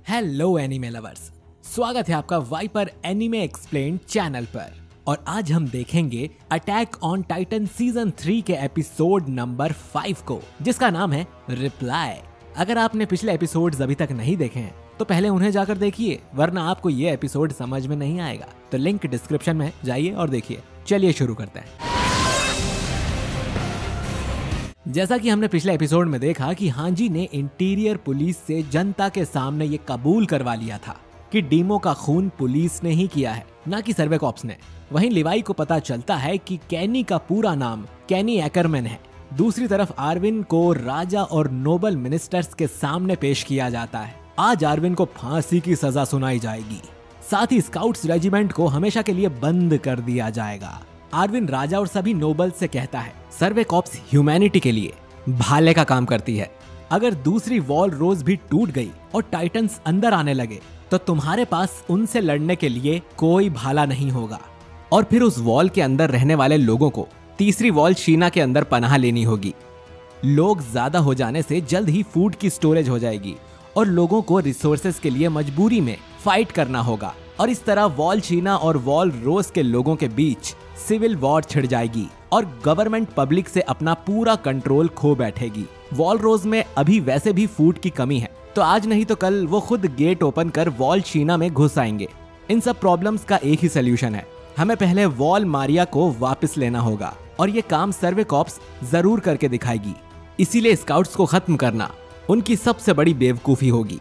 Hello anime lovers, स्वागत है आपका वाइपर एनीमे एक्सप्लेन्ड चैनल पर। और आज हम देखेंगे अटैक ऑन टाइटन सीजन 3 के एपिसोड नंबर 5 को, जिसका नाम है रिप्लाई। अगर आपने पिछले एपिसोड्स अभी तक नहीं देखे हैं तो पहले उन्हें जाकर देखिए, वरना आपको ये एपिसोड समझ में नहीं आएगा। तो लिंक डिस्क्रिप्शन में जाइए और देखिए। चलिए शुरू करते हैं। जैसा कि हमने पिछले एपिसोड में देखा कि हांजी ने इंटीरियर पुलिस से जनता के सामने ये कबूल करवा लिया था कि डीमो का खून पुलिस ने ही किया है, ना कि सर्वे कॉप्स ने। वहीं लिवाई को पता चलता है कि कैनी का पूरा नाम कैनी एकरमैन है। दूसरी तरफ आर्विन को राजा और नोबल मिनिस्टर्स के सामने पेश किया जाता है। आज आर्विन को फांसी की सजा सुनाई जाएगी। साथ ही स्काउट्स रेजिमेंट को हमेशा के लिए बंद कर दिया जाएगा। आर्विन राजा और सभी नोबल से कहता है, सर्वे कॉप्स ह्यूमैनिटी के लिए भाले का काम करती है। अगर दूसरी वॉल रोज भी टूट गई और टाइटन्स अंदर आने लगे तो तुम्हारे पास उनसे लड़ने के लिए कोई भाला नहीं होगा। और फिर उस वॉल के अंदर रहने वाले लोगों को तीसरी वॉल शीना के अंदर पनाह लेनी होगी। लोग ज्यादा हो जाने से जल्द ही फूड की स्टोरेज हो जाएगी और लोगों को रिसोर्सेज के लिए मजबूरी में फाइट करना होगा। और इस तरह वॉल शीना और वॉल रोज के लोगों के बीच सिविल वॉर छिड़ जाएगी और गवर्नमेंट पब्लिक से अपना पूरा कंट्रोल खो बैठेगी। वॉल रोज में अभी वैसे भी फूड की कमी है, तो आज नहीं तो कल वो खुद गेट ओपन कर वॉल शीना में घुस आएंगे। इन सब प्रॉब्लम्स का एक ही सोल्यूशन है, हमें पहले वॉल मारिया को वापस लेना होगा और ये काम सर्वे कॉप्स जरूर करके दिखाएगी। इसीलिए स्काउट्स को खत्म करना उनकी सबसे बड़ी बेवकूफी होगी।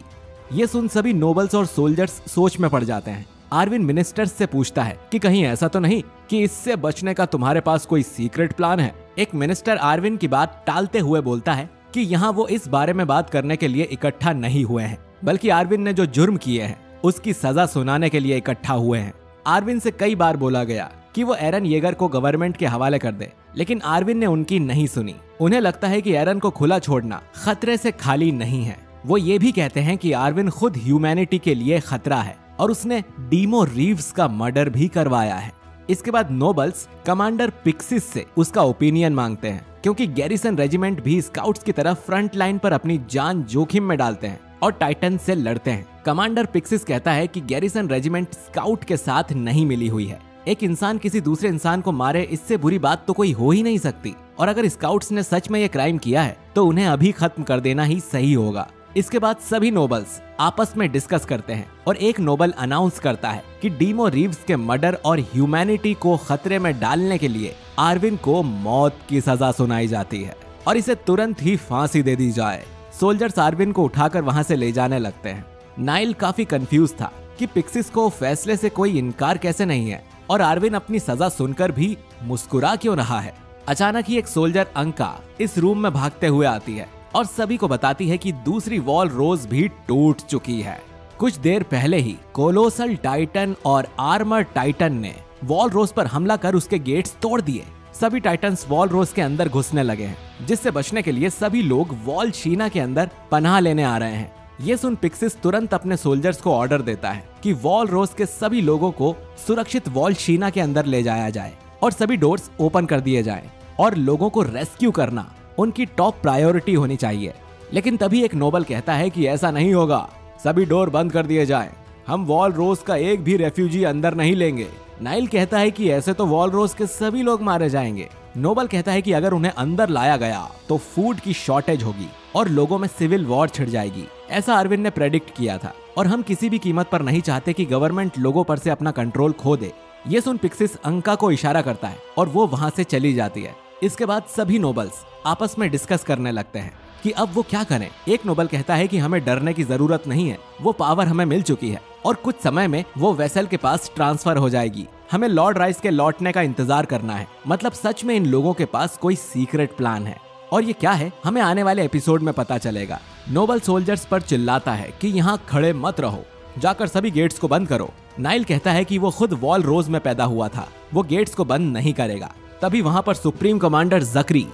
ये सुन सभी नोबल्स और सोल्जर्स सोच में पड़ जाते हैं। आर्विन मिनिस्टर्स से पूछता है कि कहीं ऐसा तो नहीं कि इससे बचने का तुम्हारे पास कोई सीक्रेट प्लान है। एक मिनिस्टर आर्विन की बात टालते हुए बोलता है कि यहाँ वो इस बारे में बात करने के लिए इकट्ठा नहीं हुए हैं, बल्कि आर्विन ने जो जुर्म किए हैं उसकी सजा सुनाने के लिए इकट्ठा हुए हैं। आर्विन से कई बार बोला गया कि वो एरन येगर को गवर्नमेंट के हवाले कर दे, लेकिन आर्विन ने उनकी नहीं सुनी। उन्हें लगता है कि एरन को खुला छोड़ना खतरे से खाली नहीं है। वो ये भी कहते हैं कि आर्विन खुद ह्यूमैनिटी के लिए खतरा है और उसने डीमो रीव्स का मर्डर भी करवाया है। इसके बाद नोबल्स कमांडर पिक्सिस से उसका ओपिनियन मांगते हैं, क्योंकि गैरिसन रेजिमेंट भी स्काउट्स की तरह फ्रंट लाइन पर अपनी जान जोखिम में डालते हैं और टाइटन से लड़ते हैं। कमांडर पिक्सिस कहता है कि गैरिसन रेजिमेंट स्काउट के साथ नहीं मिली हुई है। एक इंसान किसी दूसरे इंसान को मारे, इससे बुरी बात तो कोई हो ही नहीं सकती। और अगर स्काउट्स ने सच में ये क्राइम किया है तो उन्हें अभी खत्म कर देना ही सही होगा। इसके बाद सभी नोबल्स आपस में डिस्कस करते हैं और एक नोबल अनाउंस करता है कि डीमो रीव्स के मर्डर और ह्यूमैनिटी को खतरे में डालने के लिए आर्विन को मौत की सजा सुनाई जाती है और इसे तुरंत ही फांसी दे दी जाए। सोल्जर्स आर्विन को उठाकर वहां से ले जाने लगते हैं। नाइल काफी कंफ्यूज था कि पिक्सिस को फैसले से कोई इनकार कैसे नहीं है और आर्विन अपनी सजा सुनकर भी मुस्कुरा क्यों रहा है। अचानक ही एक सोल्जर अंका इस रूम में भागते हुए आती है और सभी को बताती है कि दूसरी वॉल रोज भी टूट चुकी है। कुछ देर पहले ही कोलोसल टाइटन और आर्मर टाइटन ने वॉल रोज पर हमला कर उसके गेट्स तोड़ दिए। सभी टाइटन्स वॉल रोज के अंदर घुसने लगे हैं, जिससे बचने के लिए सभी लोग वॉल शीना के अंदर पनाह लेने आ रहे हैं। ये सुन पिक्सिस तुरंत अपने सोल्जर्स को ऑर्डर देता है कि वॉल रोज के सभी लोगों को सुरक्षित वॉल शीना के अंदर ले जाया जाए और सभी डोर्स ओपन कर दिए जाएं और लोगों को रेस्क्यू करना उनकी टॉप प्रायोरिटी होनी चाहिए। लेकिन तभी एक नोबल कहता है कि ऐसा नहीं होगा, सभी डोर बंद कर दिए जाएं। हम वॉल रोज का एक भी रेफ्यूजी अंदर नहीं लेंगे। नाइल कहता है कि ऐसे तो वॉल रोज के सभी लोग मारे जाएंगे। नोबल कहता है कि अगर उन्हें अंदर लाया गया तो फूड की शॉर्टेज होगी और लोगों में सिविल वॉर छिड़ जाएगी। ऐसा आर्विन ने प्रेडिक्ट किया था और हम किसी भी कीमत पर नहीं चाहते कि गवर्नमेंट लोगों पर से अपना कंट्रोल खो दे। ये सुन पिक्सिस अंका को इशारा करता है और वो वहां से चली जाती है। इसके बाद सभी नोबल्स आपस में डिस्कस करने लगते हैं कि अब वो क्या करें। एक नोबल कहता है कि हमें डरने की जरूरत नहीं है, वो पावर हमें मिल चुकी है और कुछ समय में वो वेसल के पास ट्रांसफर हो जाएगी। हमें लॉर्ड राइस के लौटने का इंतजार करना है। मतलब सच में इन लोगों के पास कोई सीक्रेट प्लान है और ये क्या है हमें आने वाले एपिसोड में पता चलेगा। नोबल सोल्जर्स पर चिल्लाता है कि यहाँ खड़े मत रहो, जाकर सभी गेट्स को बंद करो। नाइल कहता है कि वो खुद वॉल रोज में पैदा हुआ था, वो गेट्स को बंद नहीं करेगा। तभी वहां पर सुप्रीम कमांडर जकरी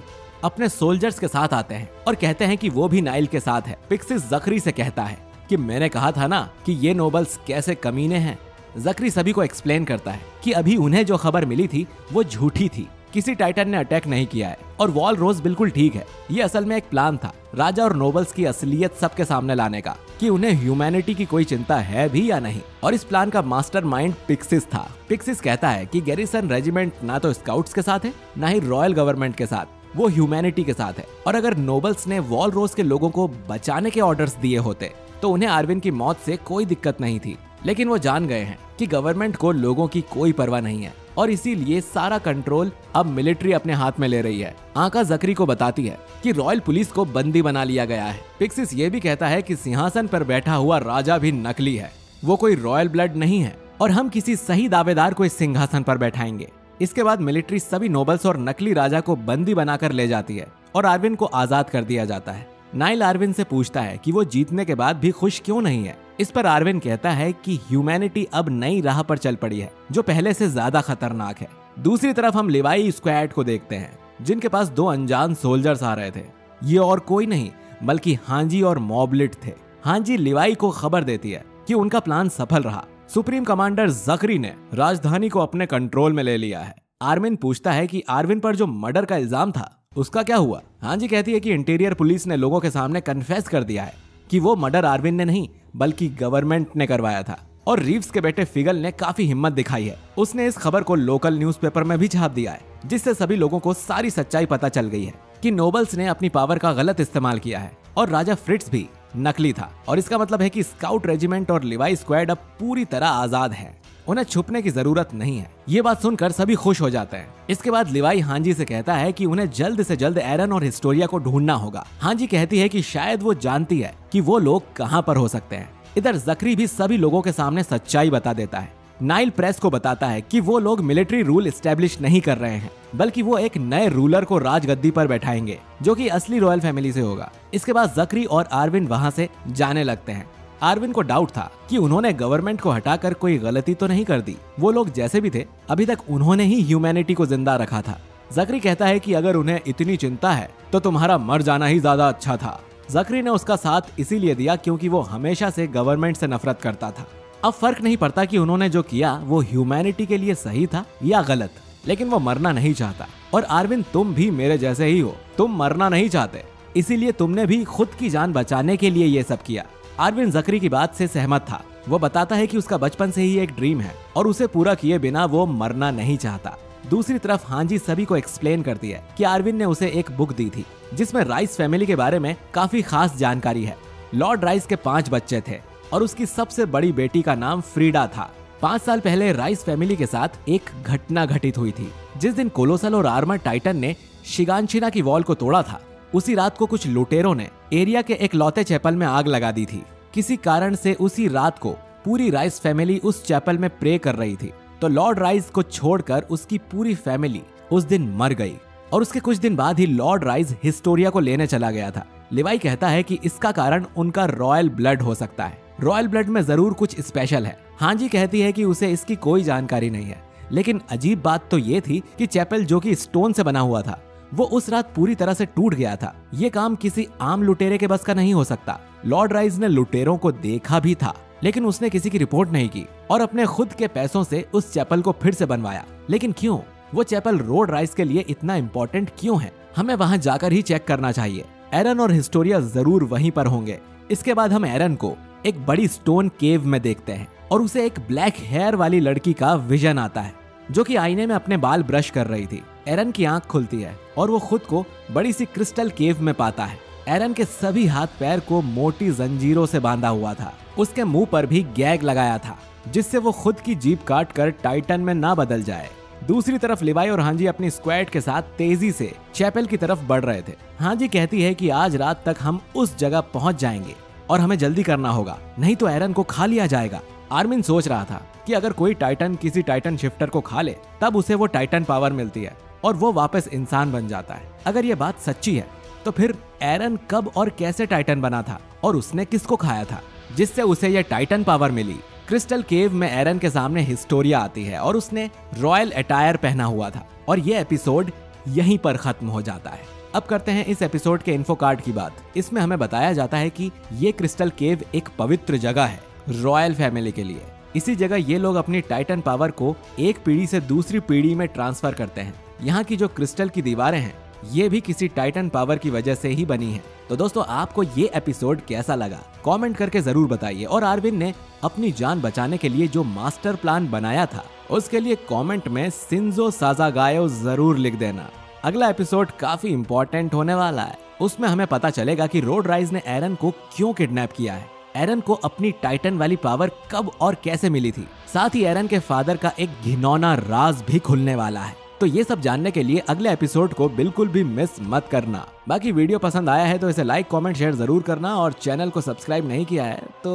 अपने सोल्जर्स के साथ आते हैं और कहते हैं कि वो भी नाइल के साथ है। पिक्सिस जकरी से कहता है कि मैंने कहा था ना कि ये नोबल्स कैसे कमीने हैं। जकरी सभी को एक्सप्लेन करता है कि अभी उन्हें जो खबर मिली थी वो झूठी थी, किसी टाइटन ने अटैक नहीं किया है और वॉल रोज बिल्कुल ठीक है। ये असल में एक प्लान था राजा और नोबल्स की असलियत सबके सामने लाने का, कि उन्हें ह्यूमैनिटी की कोई चिंता है भी या नहीं। और इस प्लान का मास्टरमाइंड पिक्सिस था। पिक्सिस कहता है कि गैरिसन रेजिमेंट ना तो स्काउट्स के साथ है ना ही रॉयल गवर्नमेंट के साथ, वो ह्यूमैनिटी के साथ है। और अगर नोबल्स ने वॉल रोज के लोगों को बचाने के ऑर्डर्स दिए होते तो उन्हें आर्विन की मौत से कोई दिक्कत नहीं थी। लेकिन वो जान गए हैं कि गवर्नमेंट को लोगों की कोई परवाह नहीं है और इसीलिए सारा कंट्रोल अब मिलिट्री अपने हाथ में ले रही है। आंका जकरी को बताती है कि रॉयल पुलिस को बंदी बना लिया गया है। पिक्सिस ये भी कहता है कि सिंहासन पर बैठा हुआ राजा भी नकली है, वो कोई रॉयल ब्लड नहीं है और हम किसी सही दावेदार को इस सिंहासन पर बैठाएंगे। इसके बाद मिलिट्री सभी नोबल्स और नकली राजा को बंदी बनाकर ले जाती है और आर्विन को आजाद कर दिया जाता है। नाइल आर्विन से पूछता है कि वो जीतने के बाद भी खुश क्यों नहीं है। इस पर आर्विन कहता है कि ह्यूमैनिटी अब नई राह पर चल पड़ी है जो पहले से ज्यादा खतरनाक है। दूसरी तरफ हम लिवाई स्क्वाड को देखते हैं जिनके पास 2 अनजान सोल्जर्स आ रहे थे। ये और कोई नहीं बल्कि हांजी और मॉबलिट थे। हांजी लिवाई को खबर देती है कि उनका प्लान सफल रहा। सुप्रीम कमांडर जकरी ने राजधानी को अपने कंट्रोल में ले लिया है। आर्विन पूछता है कि आर्विन पर जो मर्डर का इल्जाम था उसका क्या हुआ। हांजी कहती है कि इंटीरियर पुलिस ने लोगों के सामने कन्फेस कर दिया है कि वो मर्डर आर्विन ने नहीं बल्कि गवर्नमेंट ने करवाया था। और रीव्स के बेटे फिगल ने काफी हिम्मत दिखाई है। उसने इस खबर को लोकल न्यूज़पेपर में भी छाप दिया है जिससे सभी लोगों को सारी सच्चाई पता चल गई है कि नोबल्स ने अपनी पावर का गलत इस्तेमाल किया है और राजा फ्रिट्ज भी नकली था। और इसका मतलब है कि स्काउट रेजिमेंट और लिवाई स्क्वाड अब पूरी तरह आजाद है, उन्हें छुपने की जरूरत नहीं है। ये बात सुनकर सभी खुश हो जाते हैं। इसके बाद लिवाई हांजी से कहता है कि उन्हें जल्द से जल्द एरन और हिस्टोरिया को ढूंढना होगा। हांजी कहती है कि शायद वो जानती है कि वो लोग कहां पर हो सकते हैं। इधर जकरी भी सभी लोगों के सामने सच्चाई बता देता है। नाइल प्रेस को बताता है कि वो लोग मिलिट्री रूल एस्टेब्लिश नहीं कर रहे हैं बल्कि वो एक नए रूलर को राजगद्दी पर बैठाएंगे जो कि असली रॉयल फैमिली से होगा। इसके बाद जकरी और आर्विन वहां से जाने लगते हैं। आर्विन को डाउट था कि उन्होंने गवर्नमेंट को हटाकर कोई गलती तो नहीं कर दी। वो लोग जैसे भी थे अभी तक उन्होंने ही ह्यूमैनिटी को जिंदा रखा था। जकरी कहता है कि अगर उन्हें इतनी चिंता है तो तुम्हारा मर जाना ही ज्यादा अच्छा था। जकरी ने उसका साथ इसीलिए दिया क्योंकि वो हमेशा से गवर्नमेंट से नफरत करता था। अब फर्क नहीं पड़ता कि उन्होंने जो किया वो ह्यूमैनिटी के लिए सही था या गलत, लेकिन वो मरना नहीं चाहता। और आर्विन तुम भी मेरे जैसे ही हो, तुम मरना नहीं चाहते, इसीलिए तुमने भी खुद की जान बचाने के लिए ये सब किया। आर्विन जकरी की बात से सहमत था। वो बताता है कि उसका बचपन से ही एक ड्रीम है और उसे पूरा किए बिना वो मरना नहीं चाहता। दूसरी तरफ हांजी सभी को एक्सप्लेन करती है कि आर्विन ने उसे एक बुक दी थी जिसमें राइस फैमिली के बारे में काफी खास जानकारी है। लॉर्ड राइस के 5 बच्चे थे और उसकी सबसे बड़ी बेटी का नाम फ्रीडा था। 5 साल पहले राइस फैमिली के साथ एक घटना घटित हुई थी। जिस दिन कोलोसल और आर्मर टाइटन ने शिगानशिना की वॉल को तोड़ा था उसी रात को कुछ लुटेरों ने एरिया के एक लौते चैपल में आग लगा दी थी। किसी कारण से उसी रात को पूरी राइस फैमिली उस चैपल में प्रे कर रही थी तो लॉर्ड राइस को छोड़कर उसकी पूरी फैमिली उस दिन मर गई। और उसके कुछ दिन बाद ही लॉर्ड राइस हिस्टोरिया को लेने चला गया था। लिवाई कहता है कि इसका कारण उनका रॉयल ब्लड हो सकता है। रॉयल ब्लड में जरूर कुछ स्पेशल है। हांजी कहती है कि उसे इसकी कोई जानकारी नहीं है, लेकिन अजीब बात तो ये थी कि चैपल जो कि स्टोन से बना हुआ था वो उस रात पूरी तरह से टूट गया था। ये काम किसी आम लुटेरे के बस का नहीं हो सकता। लॉर्ड राइस ने लुटेरों को देखा भी था लेकिन उसने किसी की रिपोर्ट नहीं की और अपने खुद के पैसों से उस चैपल को फिर से बनवाया। लेकिन क्यों? वो चैपल लॉर्ड राइस के लिए इतना इम्पोर्टेंट क्यों है? हमें वहां जाकर ही चेक करना चाहिए। एरन और हिस्टोरिया जरूर वहीं पर होंगे। इसके बाद हम एरन को एक बड़ी स्टोन केव में देखते हैं और उसे एक ब्लैक हेयर वाली लड़की का विजन आता है जो कि आईने में अपने बाल ब्रश कर रही थी। एरन की आंख खुलती है और वो खुद को बड़ी सी क्रिस्टल केव में पाता है। एरन के सभी हाथ पैर को मोटी जंजीरों से बांधा हुआ था। उसके मुंह पर भी गैग लगाया था जिससे वो खुद की जीभ काट कर टाइटन में ना बदल जाए। दूसरी तरफ लिवाई और हांजी अपनी स्क्वाड के साथ तेजी से चैपल की तरफ बढ़ रहे थे। हांजी कहती है कि आज रात तक हम उस जगह पहुंच जाएंगे और हमें जल्दी करना होगा, नहीं तो एरन को खा लिया जाएगा। आर्मिन सोच रहा था कि अगर कोई टाइटन किसी टाइटन शिफ्टर को खा ले तब उसे वो टाइटन पावर मिलती है और वो वापस इंसान बन जाता है। अगर ये बात सच्ची है तो फिर एरन कब और कैसे टाइटन बना था और उसने किसको खाया था जिससे उसे ये टाइटन पावर मिली? क्रिस्टल केव में एरन के सामने हिस्टोरिया आती है और उसने रॉयल अटायर पहना हुआ था और ये एपिसोड यहीं पर खत्म हो जाता है। अब करते हैं इस एपिसोड के इन्फो कार्ड की बात। इसमें हमें बताया जाता है कि ये क्रिस्टल केव एक पवित्र जगह है रॉयल फैमिली के लिए। इसी जगह ये लोग अपनी टाइटन पावर को एक पीढ़ी से दूसरी पीढ़ी में ट्रांसफर करते हैं। यहाँ की जो क्रिस्टल की दीवारें हैं ये भी किसी टाइटन पावर की वजह से ही बनी है। तो दोस्तों आपको ये एपिसोड कैसा लगा कमेंट करके जरूर बताइए। और आरविन ने अपनी जान बचाने के लिए जो मास्टर प्लान बनाया था उसके लिए कमेंट में शिंजो साज़ागायो जरूर लिख देना। अगला एपिसोड काफी इंपॉर्टेंट होने वाला है। उसमें हमें पता चलेगा कि रोड राइज ने एरन को क्यों किडनैप किया है, एरन को अपनी टाइटन वाली पावर कब और कैसे मिली थी, साथ ही एरन के फादर का एक घिनौना राज भी खुलने वाला है। तो ये सब जानने के लिए अगले एपिसोड को बिल्कुल भी मिस मत करना। बाकी वीडियो पसंद आया है तो इसे लाइक कमेंट शेयर जरूर करना और चैनल को सब्सक्राइब नहीं किया है तो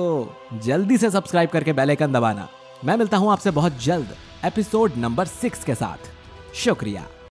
जल्दी से सब्सक्राइब करके बेल आइकन दबाना। मैं मिलता हूँ आपसे बहुत जल्द एपिसोड नंबर 6 के साथ। शुक्रिया।